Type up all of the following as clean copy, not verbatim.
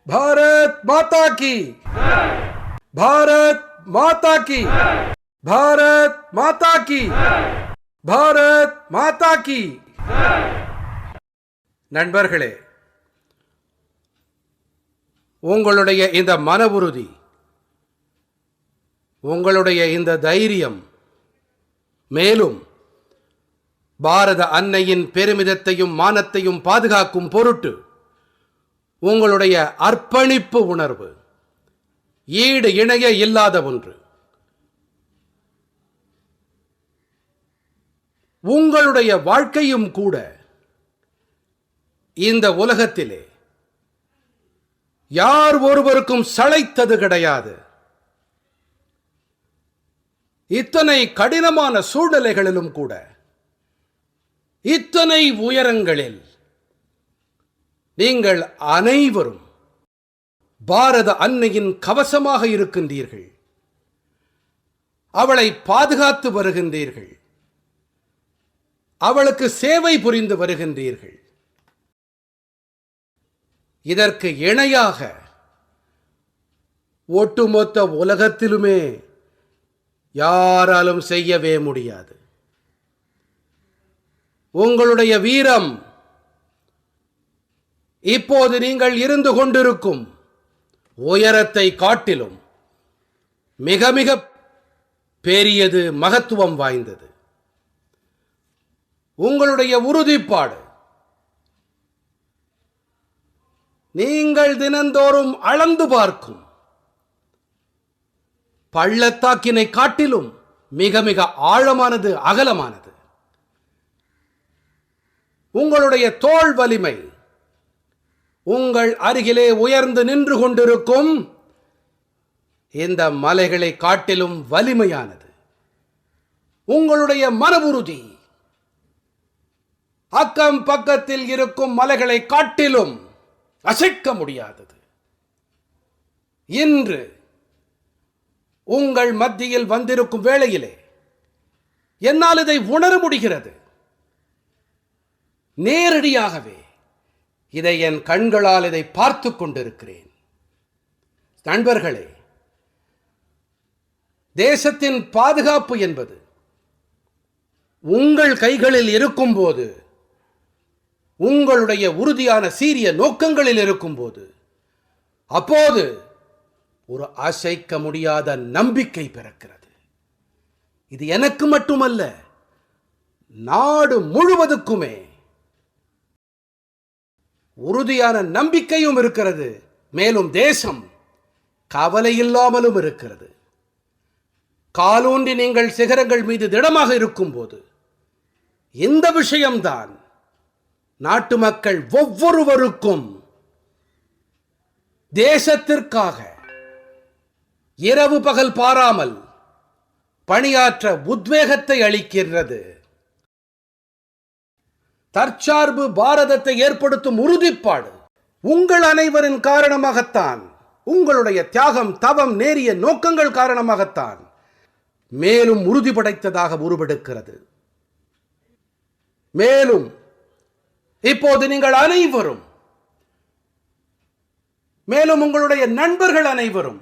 भारत माता की, भारत माता की, भारत माता की, भारत माता की. நண்பர்களே, உங்களுடைய இந்த மன உறுதி, உங்களுடைய இந்த தைரியம் மேலும் பாரத அன்னையின் பெருமிதத்தையும் மானத்தையும் பாதுகாக்கும் பொருட்டு உங்களுடைய அர்ப்பணிப்பு உணர்வு ஈடு இணைய இல்லாத ஒன்று. உங்களுடைய வாழ்க்கையும் கூட இந்த உலகத்திலே யார் ஒருவருக்கும் சளைத்தது கிடையாது. இத்தனை கடினமான சூழ்நிலைகளிலும் கூட, இத்தனை உயரங்களில் நீங்கள் அனைவரும் பாரத அன்னையின் கவசமாக இருக்கின்றீர்கள். அவளை பாதுகாத்து வருகின்றீர்கள். அவளுக்கு சேவை புரிந்து வருகின்றீர்கள். இதற்கு இணையாக ஒட்டுமொத்த உலகத்திலுமே யாராலும் செய்யவே முடியாது. உங்களுடைய வீரம் இப்போது நீங்கள் இருந்து கொண்டிருக்கும் உயரத்தை காட்டிலும் மிக மிக பெரியது, மகத்துவம் வாய்ந்தது. உங்களுடைய உறுதிப்பாடு நீங்கள் தினந்தோறும் அளந்து பார்க்கும் பள்ளத்தாக்கினை காட்டிலும் மிக மிக ஆழமானது, அகலமானது. உங்களுடைய தோள் வலிமை உங்கள் அருகிலே உயர்ந்து நின்று கொண்டிருக்கும் இந்த மலைகளை காட்டிலும் வலிமையானது. உங்களுடைய மன உறுதி அக்கம் பக்கத்தில் இருக்கும் மலைகளை காட்டிலும் அசைக்க முடியாதது. இன்று உங்கள் மத்தியில் வந்திருக்கும் வேளையிலே என்னால் இதை உணர முடிகிறது. நேரடியாகவே இதை என் கண்களால் இதை பார்த்து கொண்டிருக்கிறேன். நண்பர்களே, தேசத்தின் பாதுகாப்பு என்பது உங்கள் கைகளில் இருக்கும்போது, உங்களுடைய உறுதியான சீரிய நோக்கங்களில் இருக்கும்போது, அப்போது ஒரு அசைக்க முடியாத நம்பிக்கை பிறக்கிறது. இது எனக்கு மட்டுமல்ல, நாடு முழுவதுக்குமே உறுதியான நம்பிக்கையும் இருக்கிறது. மேலும் தேசம் கவலை இல்லாமலும் இருக்கிறது. காலூன்றி நீங்கள் சிகரங்கள் மீது திடமாக இருக்கும்போது இந்த விஷயம்தான் நாட்டு மக்கள் ஒவ்வொருவருக்கும் தேசத்திற்காக இரவு பகல் பாராமல் பணியாற்ற உத்வேகத்தை அளிக்கிறது. தற்சார்பு பாரதத்தை ஏற்படுத்தும் உறுதிப்பாடு உங்கள் அனைவரின் காரணமாகத்தான், உங்களுடைய தியாகம், தவம், நேரிய நோக்கங்கள் காரணமாகத்தான் மேலும் உறுதி படைத்ததாக உருவெடுக்கிறது. மேலும் இப்போது நீங்கள் அனைவரும், மேலும் உங்களுடைய நண்பர்கள் அனைவரும்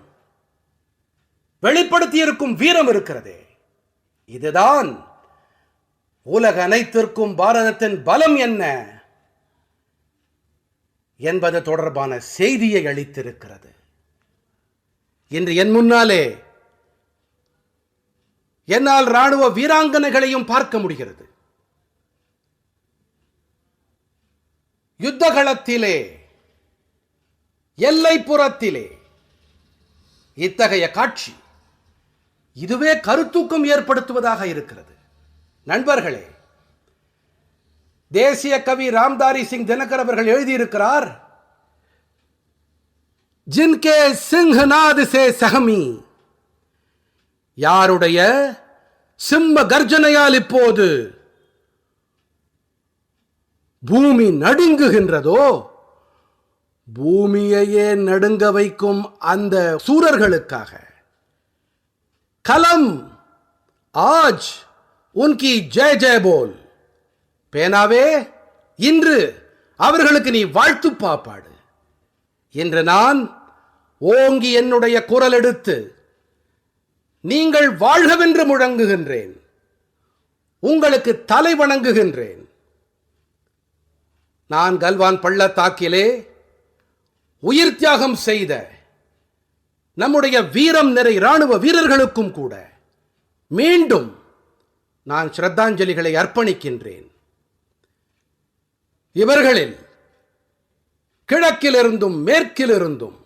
வெளிப்படுத்தியிருக்கும் வீரம் இருக்கிறதே, இதுதான் உலக அனைத்திற்கும் பாரதத்தின் பலம் என்ன என்பது தொடர்பான செய்தியை அளித்திருக்கிறது. இன்று என் முன்னாலே என்னால் ராணுவ வீராங்கனைகளையும் பார்க்க முடிகிறது. யுத்தகளத்திலே, எல்லைப்புறத்திலே இத்தகைய காட்சி இதுவே கருத்தூக்கம் ஏற்படுத்துவதாக இருக்கிறது. நண்பர்களே, தேசிய கவி ராம்தாரி சிங் தினகர் அவர்கள் எழுதியிருக்கிறார், ஜின்கே சிங்ஹநாத் சே சஹமி, யாருடைய சிம்ம கர்ஜனையால் இப்போது பூமி நடுங்குகின்றதோ, பூமியையே நடுங்க வைக்கும் அந்த சூரர்களுக்காக கலம் ஆஜ் உன்கி ஜெய் ஜெய் போல். பேனாவே, இன்று அவர்களுக்கு நீ வாழ்த்து பாப்பாடு. இன்று நான் ஓங்கி என்னுடைய குரல் எடுத்து நீங்கள் வாழ்கவென்று முழங்குகின்றேன். உங்களுக்கு தலை வணங்குகின்றேன். நான் கல்வான் பள்ளத்தாக்கிலே உயிர் தியாகம் செய்த நம்முடைய வீரம் நிறை இராணுவ வீரர்களுக்கும் கூட மீண்டும் நான் ஸ்ரத்தாஞ்சலிகளை அர்ப்பணிக்கின்றேன். இவர்களில் கிழக்கிலிருந்தும் மேற்கிலிருந்தும்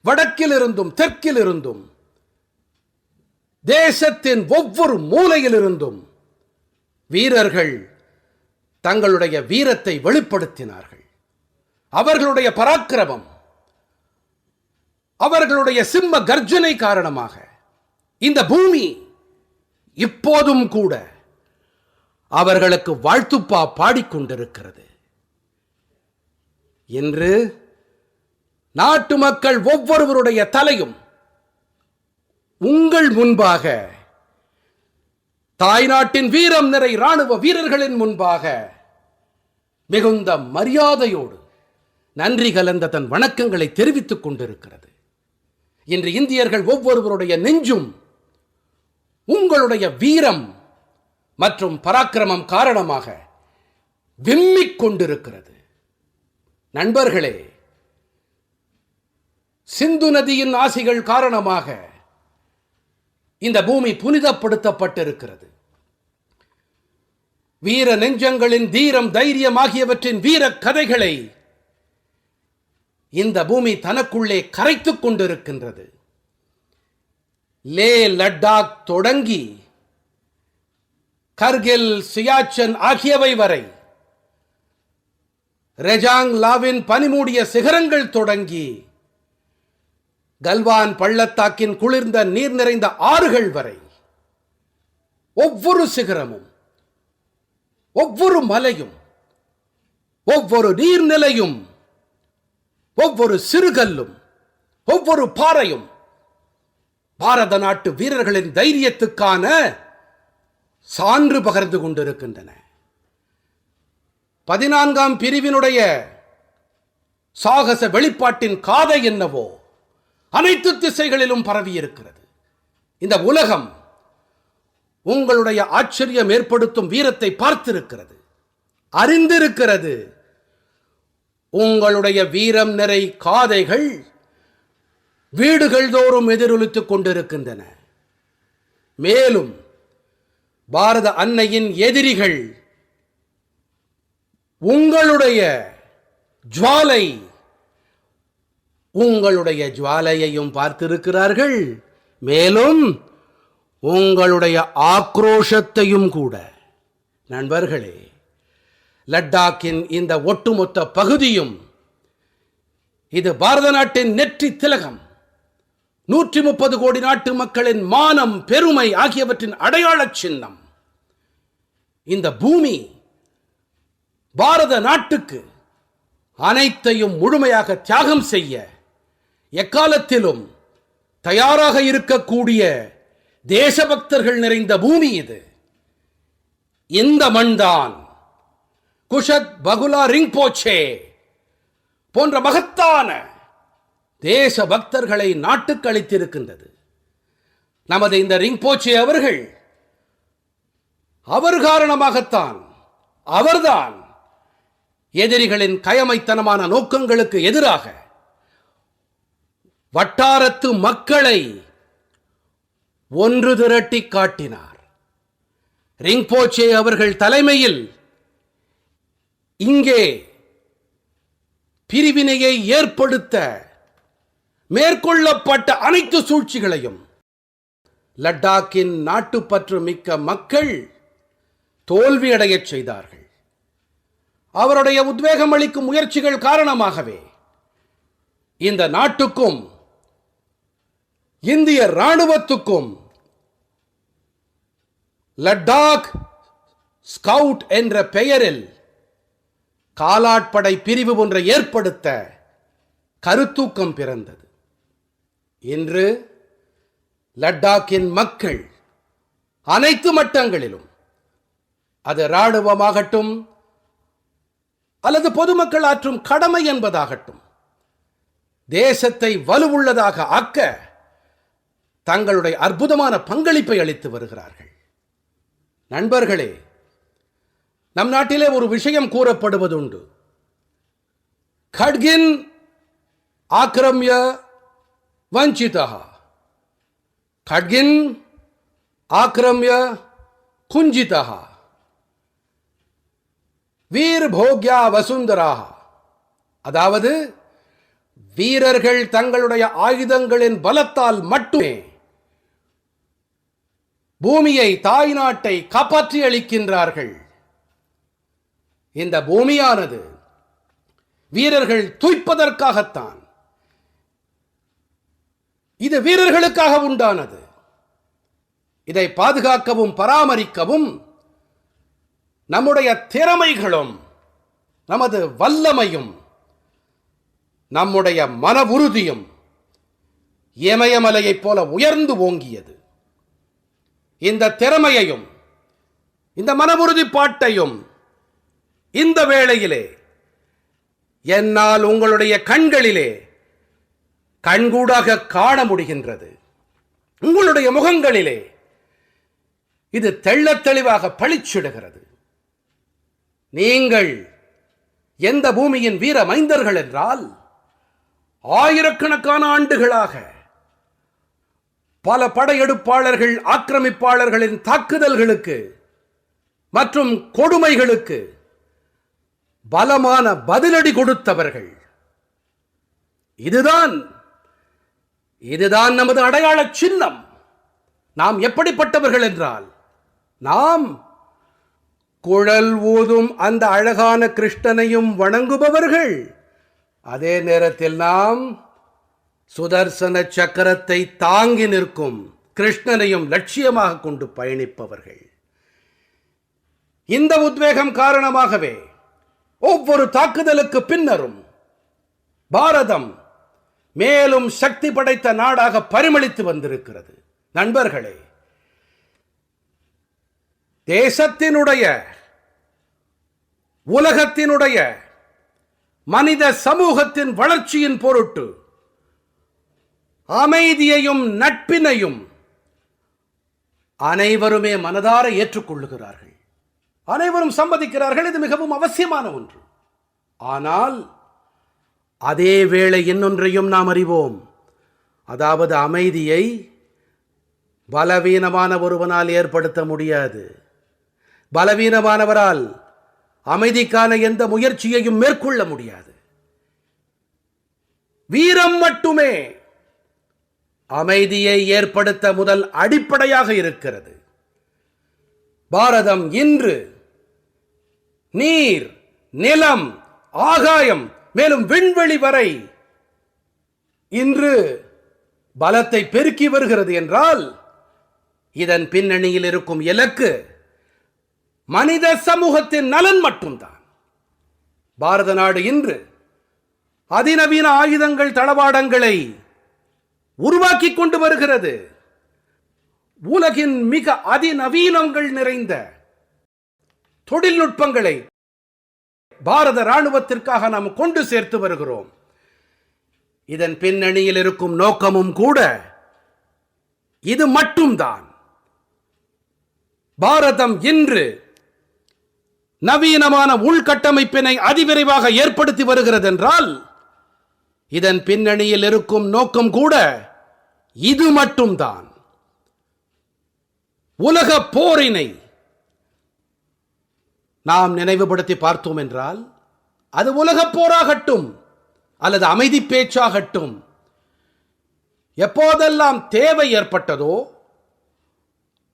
வடக்கிலிருந்தும் தெற்கிலிருந்தும் தேசத்தின் ஒவ்வொரு மூலையிலிருந்தும் வீரர்கள் தங்களுடைய வீரத்தை வெளிப்படுத்தினார்கள். அவர்களுடைய பராக்கிரமம், அவர்களுடைய சிம்ம கர்ஜனை காரணமாக இந்த பூமி இப்போதும் கூட அவர்களுக்கு வாழ்த்துப்பா பாடிக்கொண்டிருக்கிறது. இன்று நாட்டு மக்கள் ஒவ்வொருவருடைய தலையும் உங்கள் முன்பாக, தாய்நாட்டின் வீரம் நிறை இராணுவ வீரர்களின் முன்பாக மிகுந்த மரியாதையோடு நன்றி கலந்த தன் வணக்கங்களை தெரிவித்துக் கொண்டிருக்கிறது. இன்று இந்தியர்கள் ஒவ்வொருவருடைய நெஞ்சும் உங்களுடைய வீரம் மற்றும் பராக்கிரமம் காரணமாக விம்மிக் கொண்டிருக்கிறது. நண்பர்களே, சிந்து நதியின் ஆசிகள் காரணமாக இந்த பூமி புனிதப்படுத்தப்பட்டிருக்கிறது. வீர நெஞ்சங்களின் தீரம், தைரியம் ஆகியவற்றின் வீர கதைகளை இந்த பூமி தனக்குள்ளே கரைத்துக் கொண்டிருக்கின்றது. லே லடாக் தொடங்கி கர்கில், சியாச்சன் ஆகியவை வரை, ரெஜாங் லாவின் பனிமூடிய சிகரங்கள் தொடங்கி கல்வான் பள்ளத்தாக்கின் குளிர்ந்த நீர் நிறைந்த ஆறுகள் வரை ஒவ்வொரு சிகரமும், ஒவ்வொரு மலையும், ஒவ்வொரு நீர்நிலையும், ஒவ்வொரு சிறுகல்லும், ஒவ்வொரு பாறையும் பாரத நாட்டு வீரர்களின் தைரியத்துக்கான சான்று பகர்ந்து கொண்டிருக்கின்றன. 14ஆம் பிரிவினுடைய சாகச வெளிப்பாட்டின் காதை என்னவோ அனைத்து திசைகளிலும் பரவி இருக்கிறது. இந்த உலகம் உங்களுடைய ஆச்சரியம் ஏற்படுத்தும் வீரத்தை பார்த்திருக்கிறது, அறிந்திருக்கிறது. உங்களுடைய வீரம் நிறை காதைகள் வீடுகள் தோறும் எதிரொலித்துக் கொண்டிருக்கின்றன. மேலும் பாரத அன்னையின் எதிரிகள் உங்களுடைய ஜுவாலை, உங்களுடைய ஜுவாலையையும் பார்த்திருக்கிறார்கள். மேலும் உங்களுடைய ஆக்ரோஷத்தையும் கூட. நண்பர்களே, லடாக்கின் இந்த ஒட்டுமொத்த பகுதியும் இது பாரத நாட்டின் நெற்றி திலகம், 130 கோடி நாட்டு மக்களின் மானம், பெருமை ஆகியவற்றின் அடையாள சின்னம். இந்த பூமி பாரத நாட்டுக்கு அனைத்தையும் முழுமையாக தியாகம் செய்ய எக்காலத்திலும் தயாராக இருக்கக்கூடிய தேசபக்தர்கள் நிறைந்த பூமி இது. இந்த மண்தான் குஷத் பகுலா ரிம்போச்சே போன்ற மகத்தான தேச பக்தர்களை நாட்டுக்கு அளித்திருக்கின்றது. நமது இந்த ரிம்போச்சே அவர்கள், அவர் காரணமாகத்தான், அவர்தான் எதிரிகளின் கயமைத்தனமான நோக்கங்களுக்கு எதிராக வட்டாரத்து மக்களை ஒன்று திரட்டி காட்டினார். ரிம்போச்சே அவர்கள் தலைமையில் இங்கே பிரிவினையை ஏற்படுத்த மேற்கொள்ளப்பட்ட அனைத்து சூழ்ச்சிகளையும் லடாக்கின் நாட்டுப்பற்று மிக்க மக்கள் தோல்வியடையச் செய்தார்கள். அவருடைய உத்வேகம் அளிக்கும் முயற்சிகள் காரணமாகவே இந்த நாட்டுக்கும் இந்திய ராணுவத்துக்கும் லடாக் ஸ்கவுட் என்ற பெயரில் காலாட்படை பிரிவு ஒன்றை ஏற்படுத்த கருத்தூக்கம் பிறந்தது. இன்று லடாக்கின் மக்கள் அனைத்து மட்டங்களிலும், அது இராணுவமாகட்டும் அல்லது பொதுமக்கள் ஆற்றும் கடமை என்பதாகட்டும், தேசத்தை வலுவுள்ளதாக ஆக்க தங்களுடைய அற்புதமான பங்களிப்பை அளித்து வருகிறார்கள். நண்பர்களே, நம் நாட்டிலே ஒரு விஷயம் கூறப்படுவதுண்டு. खड्गिन आक्रम्य वंचितः, खड्गिन आक्रम्य कुंजितः, वीर भोग्या वसुंधरा. அதாவது வீரர்கள் தங்களுடைய ஆயுதங்களின் பலத்தால் மட்டுமே பூமியை, தாய் நாட்டை காப்பாற்றி அளிக்கின்றார்கள். இந்த பூமியானது வீரர்கள் துய்ப்பதற்காகத்தான். இது வீரர்களுக்காக உண்டானது. இதை பாதுகாக்கவும் பராமரிக்கவும் நம்முடைய திறமைகளும் நமது வல்லமையும் நம்முடைய மன உறுதியும் இமயமலையைப் போல உயர்ந்து ஓங்கியது. இந்த திறமையையும் இந்த மன உறுதிப்பாட்டையும் இந்த வேளையிலே என்னால் உங்களுடைய கண்களிலே கண்கூடாக காண முடிகின்றது. உங்களுடைய முகங்களிலே இது தெள்ளத் தெளிவாக பளிச்சிடுகிறது. நீங்கள் எந்த பூமியின் வீர மைந்தர்கள் என்றால், ஆயிரக்கணக்கான ஆண்டுகளாக பல படையெடுப்பாளர்கள், ஆக்கிரமிப்பாளர்களின் தாக்குதல்களுக்கு மற்றும் கொடுமைகளுக்கு பலமான பதிலடி கொடுத்தவர்கள். இதுதான் நமது அடையாள சின்னம். நாம் எப்படிப்பட்டவர்கள் என்றால், நாம் குழல் ஊதும் அந்த அழகான கிருஷ்ணனையும் வணங்குபவர்கள். அதே நேரத்தில் நாம் சுதர்சன சக்கரத்தை தாங்கி நிற்கும் கிருஷ்ணனையும் லட்சியமாக கொண்டு பயணிப்பவர்கள். இந்த உத்வேகம் காரணமாகவே ஒவ்வொரு தாக்குதலுக்கு பின்னரும் பாரதம் மேலும் சக்தி படைத்த நாடாக பரிமளித்து வந்திருக்கிறது. நண்பர்களே, தேசத்தினுடைய, உலகத்தினுடைய, மனித சமூகத்தின் வளர்ச்சியின் பொருட்டு அமைதியையும் நட்பினையும் அனைவருமே மனதார ஏற்றுக்கொள்ளுகிறார்கள். அனைவரும் சம்மதிக்கிறார்கள். இது மிகவும் அவசியமான ஒன்று. ஆனால் அதே வேளை இன்னொன்றையும் நாம் அறிவோம். அதாவது அமைதியை பலவீனமான ஒருவனால் ஏற்படுத்த முடியாது. பலவீனமானவரால் அமைதிக்கான எந்த முயற்சியையும் மேற்கொள்ள முடியாது. வீரம் மட்டுமே அமைதியை ஏற்படுத்த முதல் அடிப்படையாக இருக்கிறது. பாரதம் இன்று நீர், நிலம், ஆகாயம், மேலும் விண்வெளி வரை இன்று பலத்தை பெருக்கி வருகிறது என்றால், இதன் பின்னணியில் இருக்கும் இலக்கு மனித சமூகத்தின் நலன் மட்டும்தான். பாரத நாடு இன்று அதிநவீன ஆயுதங்கள், தளவாடங்களை உருவாக்கி கொண்டு வருகிறது. உலகின் மிக அதிநவீனங்கள் நிறைந்த தொழில்நுட்பங்களை பாரத ராணுவத்திற்காக நாம் கொண்டு சேர்த்து வருகிறோம். இதன் பின்னணியில் இருக்கும் நோக்கமும் கூட இது மட்டும்தான். பாரதம் இன்று நவீனமான உள்கட்டமைப்பினை அதிவிரைவாக ஏற்படுத்தி வருகிறது என்றால், இதன் பின்னணியில் இருக்கும் நோக்கம் கூட இது மட்டும்தான். உலக போரினை நாம் நினைவுபடுத்தி பார்த்தோம் என்றால், அது உலகப் போராகட்டும் அல்லது அமைதி பேச்சாகட்டும், எப்போதெல்லாம் தேவை ஏற்பட்டதோ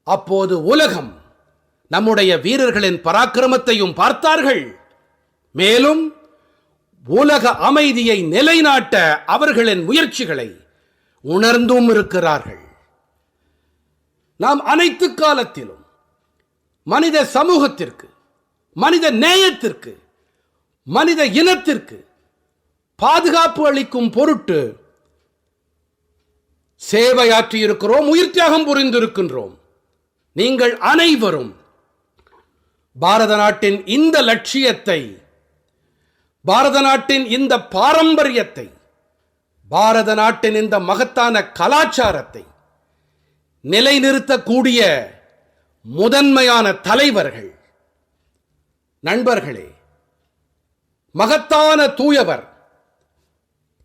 அப்போது உலகம் நம்முடைய வீரர்களின் பராக்கிரமத்தையும் பார்த்தார்கள். மேலும் உலக அமைதியை நிலைநாட்ட அவர்களின் முயற்சிகளை உணர்ந்தும் இருக்கிறார்கள். நாம் அனைத்து காலத்திலும் மனித சமூகத்திற்கு, மனித நேயத்திற்கு, மனித இனத்திற்கு பாதுகாப்பு அளிக்கும் பொருட்டு சேவையாற்றி இருக்கிறோம், உயிர் தியாகம் புரிந்திருக்கின்றோம். நீங்கள் அனைவரும் பாரத நாட்டின் இந்த லட்சியத்தை, பாரத நாட்டின் இந்த பாரம்பரியத்தை பாரத நாட்டின் இந்த மகத்தான கலாச்சாரத்தை நிலைநிறுத்தக்கூடிய முதன்மையான தலைவர்கள். நண்பர்களே, மகத்தான தூயவர்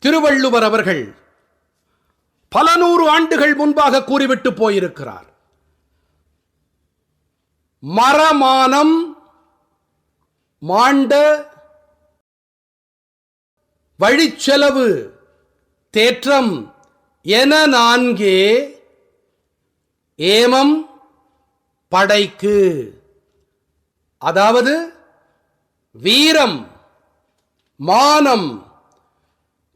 திருவள்ளுவர் அவர்கள் பல நூறு ஆண்டுகள் முன்பாக கூறிவிட்டு போயிருக்கிறார். மரமானம் மாண்ட வழிச்செலவு தேற்றம் என நான்கே ஏமம் படைக்கு. அதாவது வீரம், மானம்,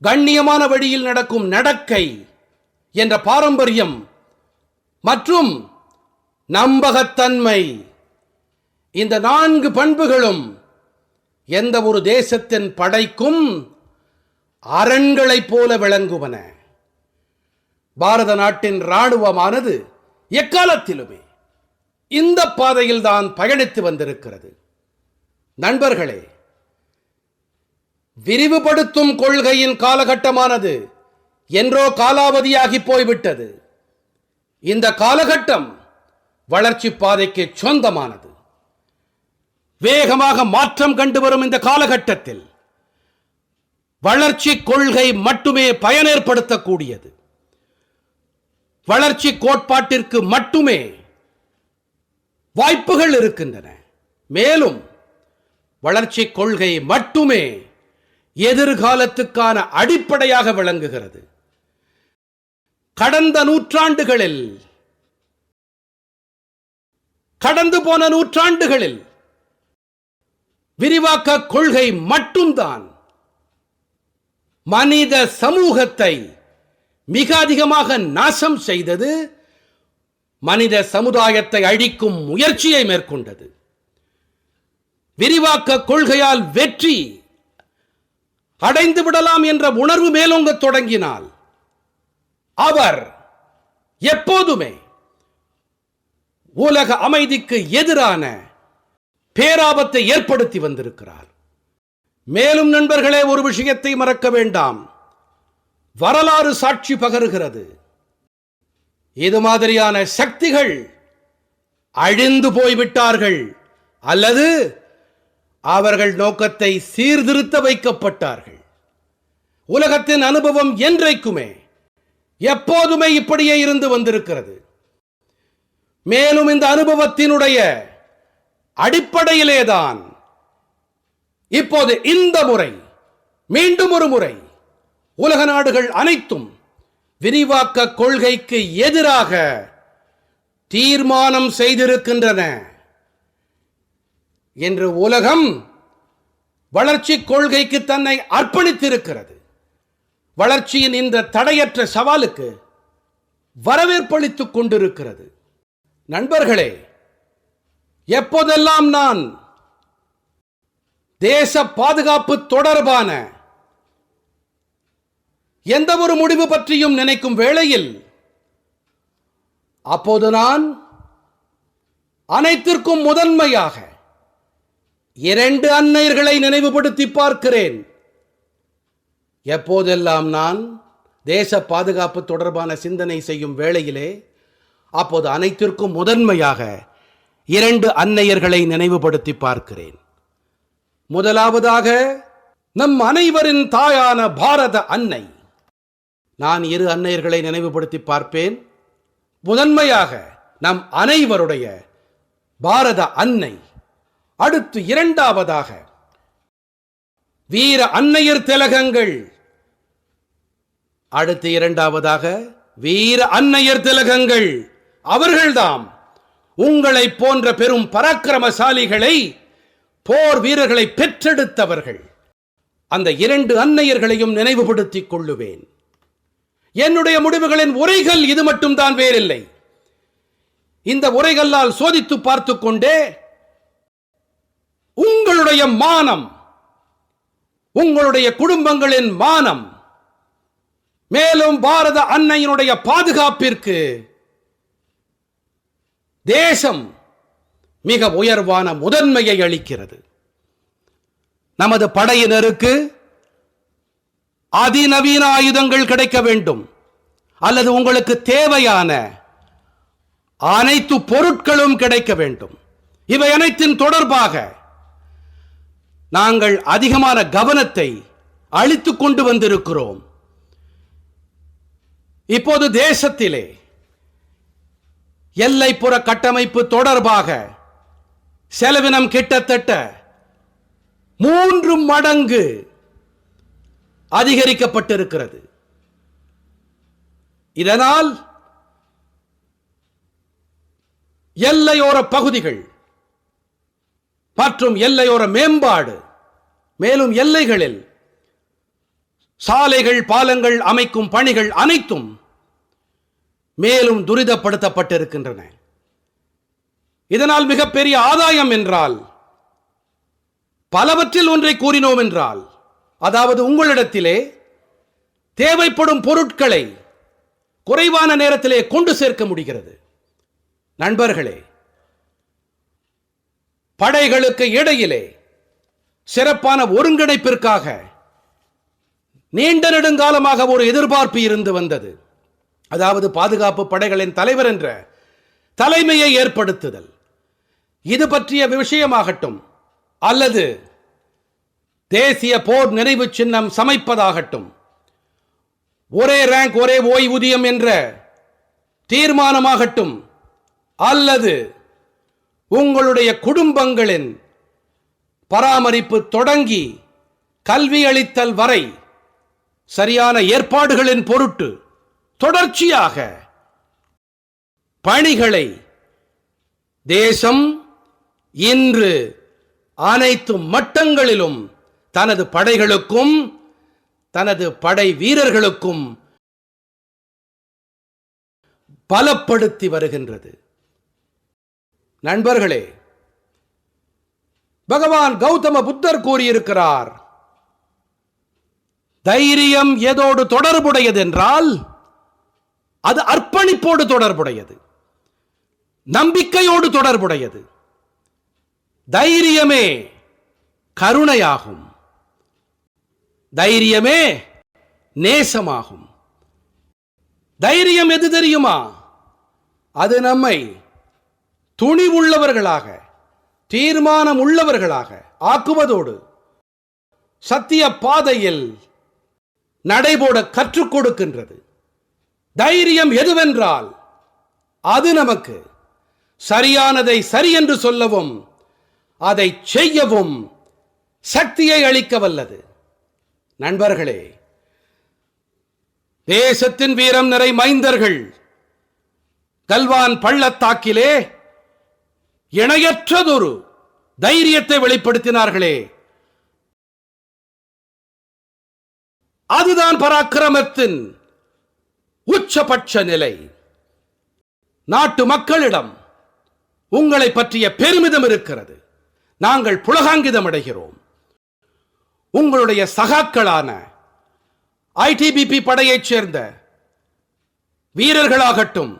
கண்ணியமான வழியில் நடக்கும் நடக்கை என்ற பாரம்பரியம் மற்றும் நம்பகத்தன்மை, இந்த 4 பண்புகளும் எந்த ஒரு தேசத்தின் படைக்கும் அரண்களைப் போல விளங்குவன. பாரத நாட்டின் இராணுவமானது எக்காலத்திலுமே இந்த பாதையில் தான் பயணித்து வந்திருக்கிறது. நண்பர்களே, விரிவுபடுத்தும் கொள்கையின் காலகட்டமானது என்றோ காலாவதியாகி போய்விட்டது. இந்த காலகட்டம் வளர்ச்சி பாதைக்கு சொந்தமானது. வேகமாக மாற்றம் கண்டு வரும் இந்த காலகட்டத்தில் வளர்ச்சி கொள்கை மட்டுமே பயனேற்படுத்தக்கூடியது. வளர்ச்சி கோட்பாட்டிற்கு மட்டுமே வாய்ப்புகள் இருக்கின்றன. மேலும் வளர்ச்சி கொள்கை மட்டுமே எதிர்காலத்துக்கான அடிப்படையாக விளங்குகிறது. கடந்து போன நூற்றாண்டுகளில் விரிவாக்க கொள்கை மட்டும்தான் மனித சமூகத்தை மிக அதிகமாக நாசம் செய்தது, மனித சமுதாயத்தை அழிக்கும் முயற்சியை மேற்கொண்டது. விரிவாக்க கொள்கையால் வெற்றி அடைந்து விடலாம் என்ற உணர்வு மேலோங்க தொடங்கினால் அவர் எப்போதுமே உலக அமைதிக்கு எதிரான பேராபத்தை ஏற்படுத்தி வந்திருக்கிறார். மேலும் நண்பர்களே, ஒரு விஷயத்தை மறக்க வேண்டாம். வரலாறு சாட்சி பகருகிறது. இது மாதிரியான சக்திகள் அழிந்து போய்விட்டார்கள் அல்லது அவர்கள் நோக்கத்தை சீர்திருத்த வைக்கப்பட்டார்கள். உலகத்தின் அனுபவம் என்றைக்குமே எப்போதுமே இப்படியே இருந்து வந்திருக்கிறது. மேலும் இந்த அனுபவத்தினுடைய அடிப்படையிலேதான் இப்போது இந்த முறை மீண்டும் ஒரு முறை உலக நாடுகள் அனைத்தும் விரிவாக்க கொள்கைக்கு எதிராக தீர்மானம் செய்திருக்கின்றன என்று உலகம் வளர்ச்சி கொள்கைக்கு தன்னை அர்ப்பணித்திருக்கிறது. வளர்ச்சியின் இந்த தடையற்ற சவாலுக்கு வரவேற்பளித்துக் கொண்டிருக்கிறது. நண்பர்களே, எப்போதெல்லாம் நான் தேச பாதுகாப்பு தொடர்பான எந்த ஒரு முடிவு பற்றியும் நினைக்கும் வேளையில் அப்போது நான் அனைத்திற்கும் முதன்மையாக 2 அன்னையர்களை நினைவுபடுத்தி பார்க்கிறேன். எப்போதெல்லாம் நான் தேச பாதுகாப்பு தொடர்பான சிந்தனை செய்யும் வேளையிலே அப்போது அனைத்திற்கும் முதன்மையாக 2 அன்னையர்களை நினைவுபடுத்தி பார்க்கிறேன். முதலாவதாக நம் அனைவரின் தாயான பாரத அன்னை. நான் 2 அன்னையர்களை நினைவுபடுத்தி பார்ப்பேன். முதன்மையாக நம் அனைவருடைய பாரத அன்னை. அடுத்து இரண்டாவதாக வீர அன்னையர் திலகங்கள். அடுத்து இரண்டாவதாக வீர அன்னையர் திலகங்கள். அவர்கள்தாம் உங்களை போன்ற பெரும் பராக்கிரமசாலிகளை, போர் வீரர்களை பெற்றெடுத்தவர்கள். அந்த 2 அன்னையர்களையும் நினைவுபடுத்திக் கொள்ளுவேன். என்னுடைய முடிவுகளின் உரைகள் இது மட்டும்தான், வேறில்லை. இந்த உரைகளால் சோதித்து பார்த்து கொண்டே உங்களுடைய மானம், உங்களுடைய குடும்பங்களின் மானம், மேலும் பாரத அன்னையினுடைய பாதுகாப்பிற்கு தேசம் மிக உயர்வான முதன்மையை அளிக்கிறது. நமது படையினருக்கு அதிநவீன ஆயுதங்கள் கிடைக்க வேண்டும், அல்லது உங்களுக்கு தேவையான அனைத்து பொருட்களும் கிடைக்க வேண்டும். இவை அனைத்தின் தொடர்பாக நாங்கள் அதிகமான கவனத்தை அளித்துக் கொண்டு வந்திருக்கிறோம். இப்போது தேசத்திலே எல்லைப்புற கட்டமைப்பு தொடர்பாக செலவினம் கிட்டத்தட்ட 3 மடங்கு அதிகரிக்கப்பட்டிருக்கிறது. இதனால் எல்லையோர பகுதிகள் மற்றும் எல்லையோர மேம்பாடு, மேலும் எல்லைகளில் சாலைகள், பாலங்கள் அமைக்கும் பணிகள் அனைத்தும் மேலும் துரிதப்படுத்தப்பட்டிருக்கின்றன. இதனால் மிகப்பெரிய ஆதாயம் என்றால், பலவற்றில் ஒன்றை கூறினோம் என்றால், அதாவது உங்களிடத்திலே தேவைப்படும் பொருட்களை குறைவான நேரத்திலே கொண்டு சேர்க்க முடிகிறது. நண்பர்களே, படைகளுக்கு இடையிலே சிறப்பான ஒருங்கிணைப்பிற்காக நீண்ட நெடுங்காலமாக ஒரு எதிர்பார்ப்பு இருந்து வந்தது. அதாவது பாதுகாப்பு படைகளின் தலைவர் என்ற தலைமையை ஏற்படுத்துதல். இது பற்றிய விஷயமாகட்டும், அல்லது தேசிய போர் நினைவு சின்னம் சமைப்பதாகட்டும், ஒரே ரேங்க் ஒரே ஓய்வூதியம் என்ற தீர்மானமாகட்டும், அல்லது உங்களுடைய குடும்பங்களின் பராமரிப்பு தொடங்கி கல்வி அளித்தல் வரை சரியான ஏற்பாடுகளின் பொருட்டு தொடர்ச்சியாக பணிகளை தேசம் இன்று அனைத்து மட்டங்களிலும் தனது படைகளுக்கும் தனது படை வீரர்களுக்கும் பலப்படுத்தி வருகின்றது. நண்பர்களே, பகவான் கௌதம புத்தர் கூறியிருக்கிறார், தைரியம் எதோடு தொடர்புடையது என்றால் அது அர்ப்பணிப்போடு தொடர்புடையது, நம்பிக்கையோடு தொடர்புடையது. தைரியமே கருணையாகும், தைரியமே நேசமாகும். தைரியம் எது தெரியுமா? அது நம்மை துணிவுள்ளவர்களாக, தீர்மானம் உள்ளவர்களாக ஆக்குவதோடு சத்திய பாதையில் நடைபோட கற்றுக் கொடுக்கின்றது. தைரியம் எதுவென்றால் அது நமக்கு சரியானதை சரி என்று சொல்லவும் அதை செய்யவும் சக்தியை அளிக்க வல்லது. நண்பர்களே, தேசத்தின் வீரம் நிறை மைந்தர்கள் கல்வான் பள்ளத்தாக்கிலே இணையற்றதொரு தைரியத்தை வெளிப்படுத்தினார்களே, அதுதான் பராக்கிரமத்தின் உச்சபட்ச நிலை. நாட்டு மக்களிடம் உங்களை பற்றிய பெருமிதம் இருக்கிறது. நாங்கள் புலகாங்கிதம் அடைகிறோம். உங்களுடைய சகாக்களான ஐடிபிபி படையைச் சேர்ந்த வீரர்களாகட்டும்,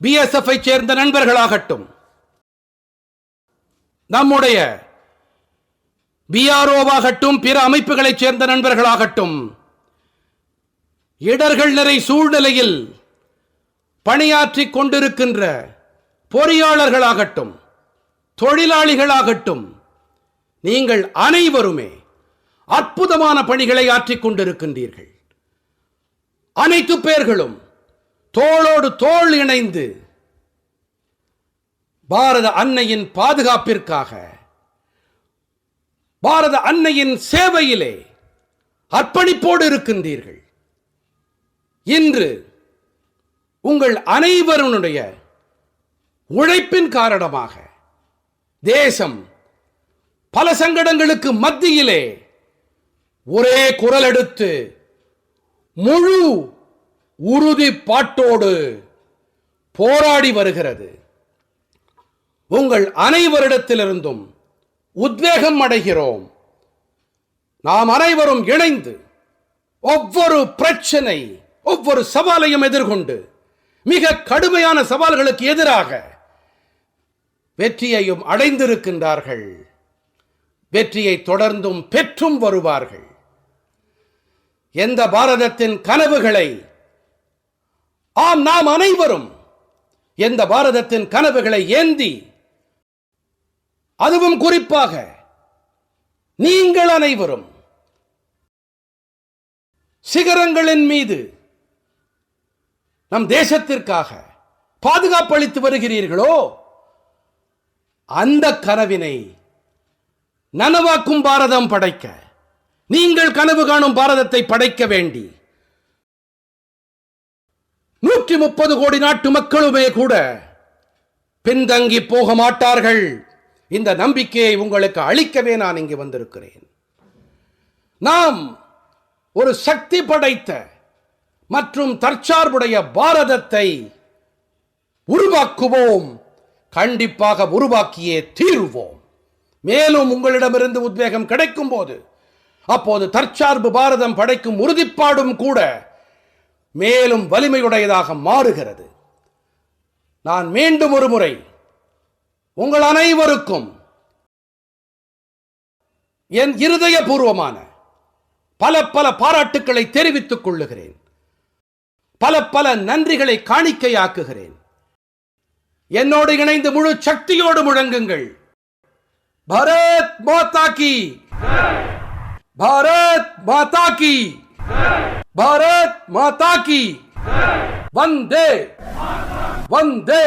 பிஎஸ்எஃப் சேர்ந்த நண்பர்களாகட்டும், நம்முடைய பிஆர்ஓவாகட்டும், பிற அமைப்புகளைச் சேர்ந்த நண்பர்களாகட்டும், இடர்கள் நிறை சூழ்நிலையில் பணியாற்றிக் கொண்டிருக்கின்ற பொறியாளர்களாகட்டும், தொழிலாளிகளாகட்டும், நீங்கள் அனைவருமே அற்புதமான பணிகளை ஆற்றிக் கொண்டிருக்கின்றீர்கள். அனைத்து பேர்களும் தோளோடு தோள் இணைந்து பாரத அன்னையின் பாதுகாப்பிற்காக, பாரத அன்னையின் சேவையிலே அர்ப்பணிப்போடு இருக்கின்றீர்கள். இன்று உங்கள் அனைவருடைய உழைப்பின் காரணமாக தேசம் பல சங்கடங்களுக்கு மத்தியிலே ஒரே குரல் எடுத்து முழு உறுதிப்பாட்டோடு போராடி வருகிறது. உங்கள் அனைவரிடத்திலிருந்தும் உத்வேகம் அடைகிறோம். நாம் அனைவரும் இணைந்து ஒவ்வொரு பிரச்சனை, ஒவ்வொரு சவாலையும் எதிர்கொண்டு மிக கடுமையான சவால்களுக்கு எதிராக வெற்றியையும் அடைந்திருக்கின்றார்கள். வெற்றியை தொடர்ந்தும் பெற்றும் வருவார்கள். எந்த பாரதத்தின் கனவுகளை, ஆம் நாம் அனைவரும் எந்த பாரதத்தின் கனவுகளை ஏந்தி, அதுவும் குறிப்பாக நீங்கள் அனைவரும் சிகரங்களின் மீது நம் தேசத்திற்காக பாதுகாப்பு அளித்து வருகிறீர்களோ, அந்த கனவினை நனவாக்கும் பாரதம் படைக்க, நீங்கள் கனவு காணும் பாரதத்தை படைக்க வேண்டி 130 கோடி நாட்டு மக்களுமே கூட பின்தங்கி போக மாட்டார்கள். இந்த நம்பிக்கையை உங்களுக்கு அளிக்கவே நான் இங்கு வந்திருக்கிறேன். நாம் ஒரு சக்தி படைத்த மற்றும் தற்சார்புடைய பாரதத்தை உருவாக்குவோம். கண்டிப்பாக உருவாக்கியே தீருவோம். மேலும் உங்களிடமிருந்து உத்வேகம் கிடைக்கும் போது, அப்போது தற்சார்பு பாரதம் படைக்கும் உறுதிப்பாடும் கூட மேலும் வலிமையுடையதாக மாறுகிறது. நான் மீண்டும் ஒரு முறை உங்கள் அனைவருக்கும் என் இருதயபூர்வமான பல பல பாராட்டுக்களை தெரிவித்துக் கொள்ளுகிறேன். பல பல நன்றிகளை காணிக்கையாக்குகிறேன். என்னோடு இணைந்து முழு சக்தியோடு முழங்குங்கள். பாரத் மாதா கி, பாரத் மாதா கி, பாரத் மாதா கி, வந்தே வந்தே